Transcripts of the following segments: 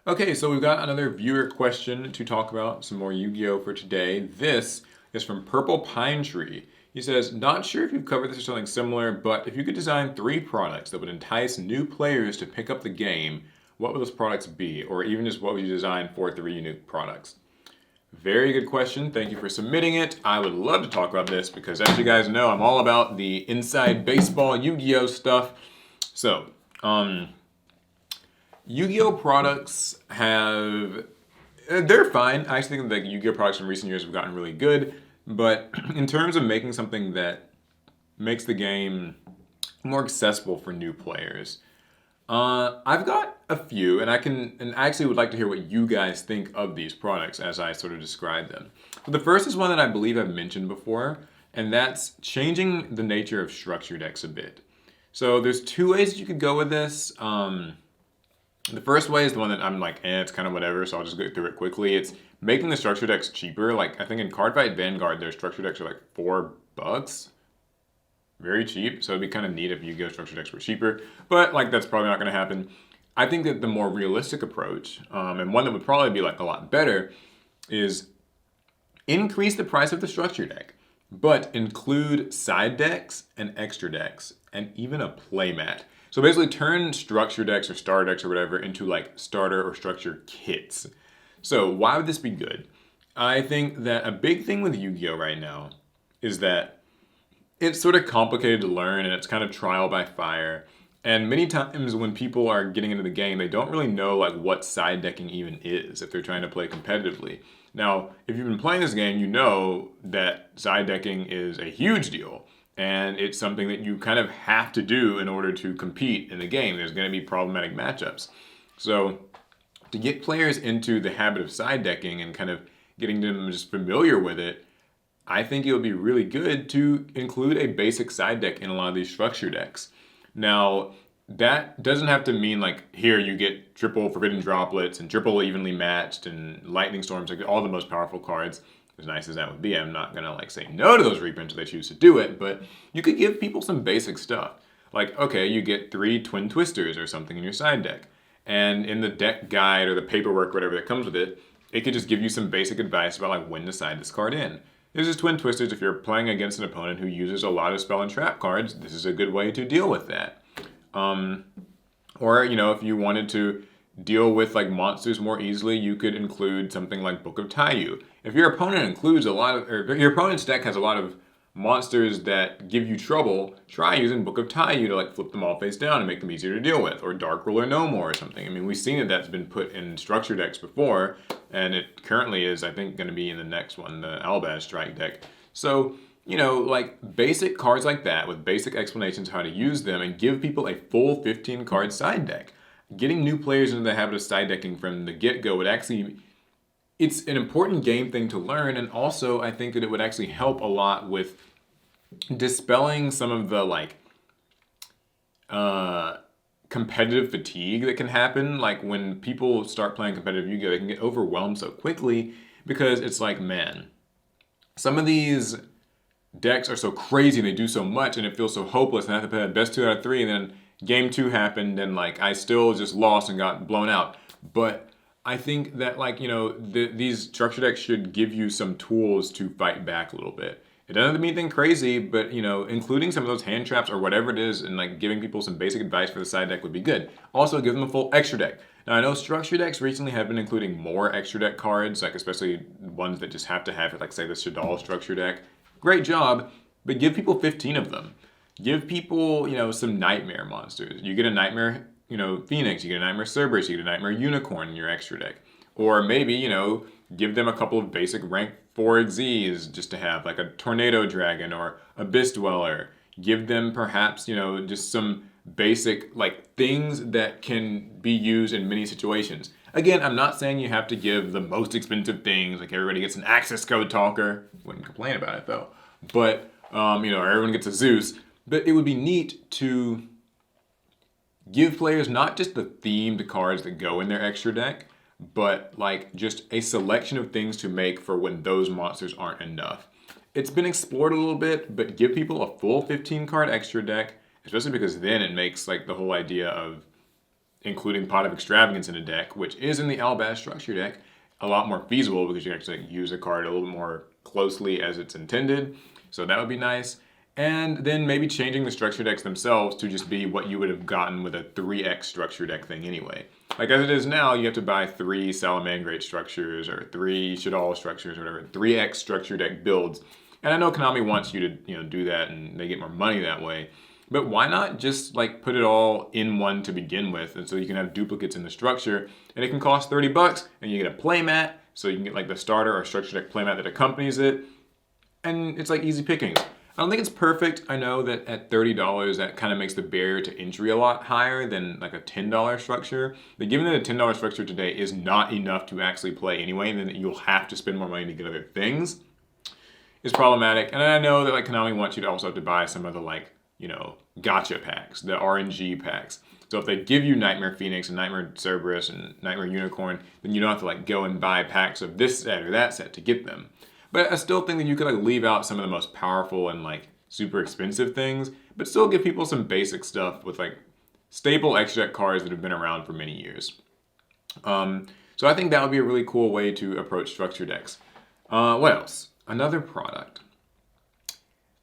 Okay, so we've got another viewer question to talk about, some more Yu-Gi-Oh for today. This is from Purple Pine Tree. He says, not sure if you've covered this or something similar, but if you could design three products that would entice new players to pick up the game, what would those products be? Or even just what would you design for three new products? Very good question. Thank you for submitting it. I would love to talk about this because, as you guys know, I'm all about the inside baseball Yu-Gi-Oh stuff. So, um, Yu-Gi-Oh products have they're fine. I actually think that Yu-Gi-Oh products in recent years have gotten really good, but in terms of making something that makes the game more accessible for new players, I've got a few, and I actually would like to hear what you guys think of these products as I sort of describe them. So the first is one that I believe I've mentioned before, and that's changing the nature of structure decks a bit. So there's two ways you could go with this. The first way is the one that I'm like, it's kind of whatever, so I'll just go through it quickly. It's making the structure decks cheaper. Like I think in Cardfight Vanguard, their structure decks are like $4, very cheap. So it'd be kind of neat if Yu-Gi-Oh structure decks were cheaper, but like that's probably not going to happen. I think that the more realistic approach, and one that would probably be like a lot better, is increase the price of the structure deck, but include side decks and extra decks, and even a playmat. So basically, turn structure decks or starter decks or whatever into like starter or structure kits. So why would this be good? I think that a big thing with Yu-Gi-Oh right now is that it's sort of complicated to learn and it's kind of trial by fire. And many times when people are getting into the game, they don't really know like what side decking even is if they're trying to play competitively. Now, if you've been playing this game, you know that side decking is a huge deal. And it's something that you kind of have to do in order to compete in the game. There's going to be problematic matchups. So, to get players into the habit of side decking and kind of getting them just familiar with it, I think it would be really good to include a basic side deck in a lot of these structure decks. Now, that doesn't have to mean like here you get triple forbidden droplets and triple evenly matched and lightning storms, like all the most powerful cards. As nice as that would be, I'm not gonna like say no to those reprints if they choose to do it, but you could give people some basic stuff. Like, okay, you get three twin twisters or something in your side deck. And in the deck guide or the paperwork, whatever that comes with it, it could just give you some basic advice about like when to side this card in. This is Twin Twisters. If you're playing against an opponent who uses a lot of spell and trap cards, this is a good way to deal with that. Um, or, if you wanted to deal with like monsters more easily, you could include something like Book of Taiyu. If your opponent includes a lot of, or if your opponent's deck has a lot of monsters that give you trouble, try using Book of Taiyu to like flip them all face down and make them easier to deal with, or Dark Ruler No More or something. I mean, we've seen that that's been put in structure decks before, and it currently is, I think, going to be in the next one, the Albaz Strike deck. So, like basic cards like that with basic explanations how to use them and give people a full 15 card side deck. Getting new players into the habit of side decking from the get-go would actually, it's an important game thing to learn, and also I think that it would actually help a lot with dispelling some of the like competitive fatigue that can happen. Like when people start playing competitive Yu-Gi-Oh, they can get overwhelmed so quickly because it's like, man, some of these decks are so crazy, they do so much, and it feels so hopeless. And I have to play that best 2 out of 3, and then game 2 happened, and like I still just lost and got blown out. But I think that like these structure decks should give you some tools to fight back a little bit. It doesn't have to be anything crazy, but including some of those hand traps or whatever it is, and like giving people some basic advice for the side deck would be good. Also, give them a full extra deck. Now, I know structure decks recently have been including more extra deck cards, like especially ones that just have to have it, like say the Shadal structure deck. Great job, but give people 15 of them. Give people, some nightmare monsters. You get a nightmare, Phoenix, you get a nightmare Cerberus, you get a nightmare Unicorn in your extra deck. Or maybe, give them a couple of basic rank 4 Xyz just to have, like a Tornado Dragon or Abyss Dweller. Give them perhaps, just some basic, like, things that can be used in many situations. Again, I'm not saying you have to give the most expensive things, like everybody gets an access code talker. Wouldn't complain about it though. But, everyone gets a Zeus. But it would be neat to give players not just the themed cards that go in their extra deck, but like just a selection of things to make for when those monsters aren't enough. It's been explored a little bit, but give people a full 15 card extra deck, especially because then it makes like the whole idea of including Pot of Extravagance in a deck, which is in the Albaz structure deck, a lot more feasible because you can actually use a card a little more closely as it's intended. So that would be nice. And then maybe changing the structure decks themselves to just be what you would have gotten with a 3x structure deck thing anyway. Like as it is now, you have to buy 3 Salamangreat structures or 3 Shaddoll structures or whatever, 3x structure deck builds. And I know Konami wants you to, do that and they get more money that way. But why not just like put it all in one to begin with, and so you can have duplicates in the structure, and it can cost $30, and you get a playmat, so you can get like the starter or structure deck playmat that accompanies it, and it's like easy pickings. I don't think it's perfect. I know that at $30, that kind of makes the barrier to entry a lot higher than like a $10 structure. But given that a $10 structure today is not enough to actually play anyway, and then you'll have to spend more money to get other things, is problematic. And I know that like Konami wants you to also have to buy some of the like, gotcha packs, the RNG packs. So if they give you Nightmare Phoenix and Nightmare Cerberus and Nightmare Unicorn, then you don't have to like go and buy packs of this set or that set to get them. But I still think that you could like leave out some of the most powerful and like super expensive things, but still give people some basic stuff with like staple extra deck cards that have been around for many years. So I think that would be a really cool way to approach structure decks. What else? Another product.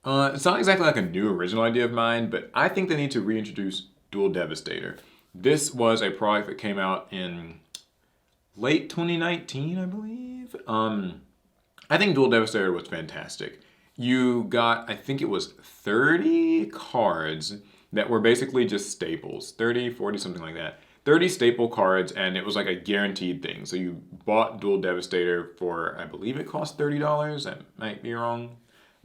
It's not exactly like a new original idea of mine, but I think they need to reintroduce Dual Devastator. This was a product that came out in late 2019, I believe. I think Dual Devastator was fantastic. You got, I think it was 30 cards that were basically just staples. 30, 40, something like that. 30 staple cards, and it was like a guaranteed thing. So you bought Dual Devastator for, I believe it cost $30. That might be wrong.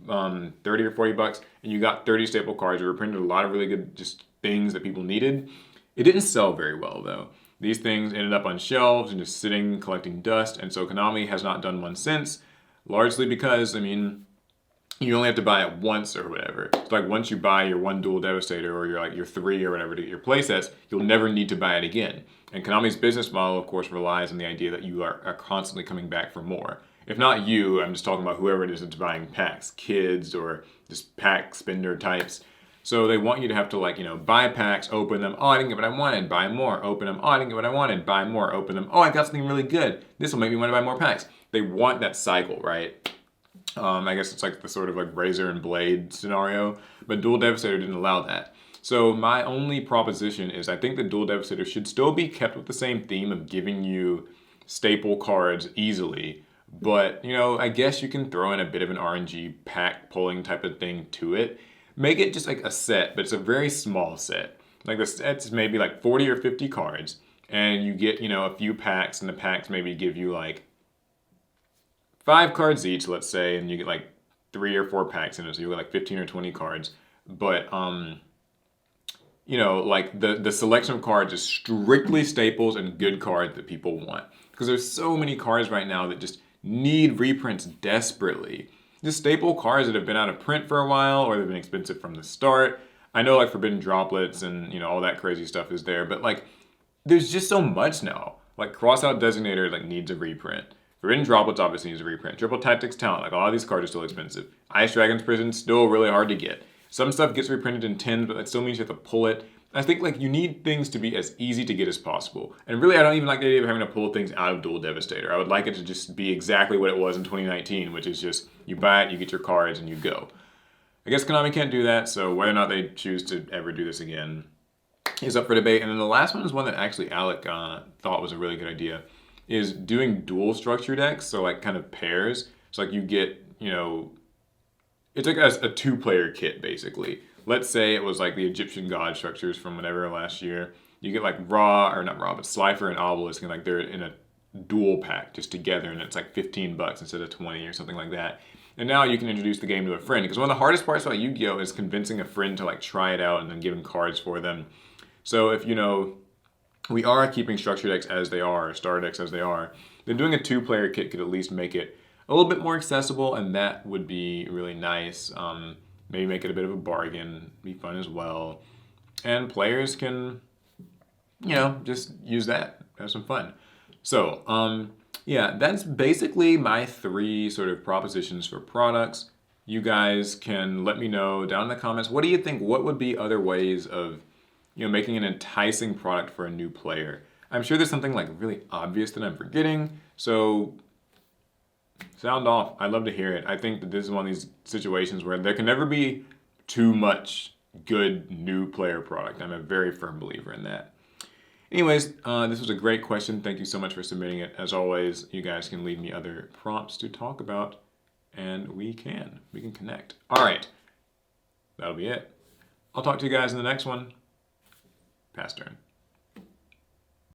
30 or $40, and you got 30 staple cards. You reprinted a lot of really good just things that people needed. It didn't sell very well though. These things ended up on shelves and just sitting collecting dust, and so Konami has not done one since, largely because, you only have to buy it once or whatever. So like once you buy your one Dual Devastator or your 3 or whatever to get your playsets, you'll never need to buy it again. And Konami's business model, of course, relies on the idea that you are constantly coming back for more. If not you, I'm just talking about whoever it is that's buying packs, kids or just pack spender types. So they want you to have to buy packs, open them. Oh, I didn't get what I wanted. Buy more, open them. Oh, I didn't get what I wanted. Buy more, open them. Oh, I got something really good. This will make me want to buy more packs. They want that cycle, right? I guess it's like the sort of like razor and blade scenario, but Dual Devastator didn't allow that. So my only proposition is I think the Dual Devastator should still be kept with the same theme of giving you staple cards easily. But, I guess you can throw in a bit of an RNG pack pulling type of thing to it. Make it just like a set, but it's a very small set. Like the set's maybe like 40 or 50 cards, and you get, a few packs, and the packs maybe give you like 5 cards each, let's say, and you get like 3 or 4 packs in it, so you get like 15 or 20 cards. But, like the selection of cards is strictly staples and good cards that people want. Because there's so many cards right now that just need reprints desperately. Just staple cards that have been out of print for a while or they've been expensive from the start. I know like Forbidden Droplets and all that crazy stuff is there, but like there's just so much now. Like Crossout Designator like needs a reprint. Forbidden Droplets obviously needs a reprint. Triple Tactics Talent, like a lot of these cards are still expensive. Ice Dragon's Prison, still really hard to get. Some stuff gets reprinted in 10, but that still means you have to pull it. I think like you need things to be as easy to get as possible. And really, I don't even like the idea of having to pull things out of Dual Devastator. I would like it to just be exactly what it was in 2019, which is just you buy it, you get your cards, and you go. I guess Konami can't do that, so whether or not they choose to ever do this again is up for debate. And then the last one is one that actually Alec thought was a really good idea, is doing dual structure decks, so like kind of pairs. So like you get, it's like a 2-player kit basically. Let's say it was like the Egyptian god structures from whatever last year. You get like but Slifer and Obelisk, and like they're in a dual pack just together, and it's like $15 instead of 20 or something like that. And now you can introduce the game to a friend, because one of the hardest parts about Yu-Gi-Oh! Is convincing a friend to like try it out and then giving cards for them. So if we are keeping structure decks as they are, starter decks as they are, then doing a 2-player kit could at least make it a little bit more accessible, and that would be really nice. Maybe make it a bit of a bargain, be fun as well. And players can, just use that, have some fun. So, that's basically my 3 sort of propositions for products. You guys can let me know down in the comments, what do you think? What would be other ways of making an enticing product for a new player. I'm sure there's something like really obvious that I'm forgetting, so sound off. I'd love to hear it. I think that this is one of these situations where there can never be too much good new player product. I'm a very firm believer in that. Anyways, this was a great question. Thank you so much for submitting it. As always, you guys can leave me other prompts to talk about, and we can connect. All right, that'll be it. I'll talk to you guys in the next one. Pass turn.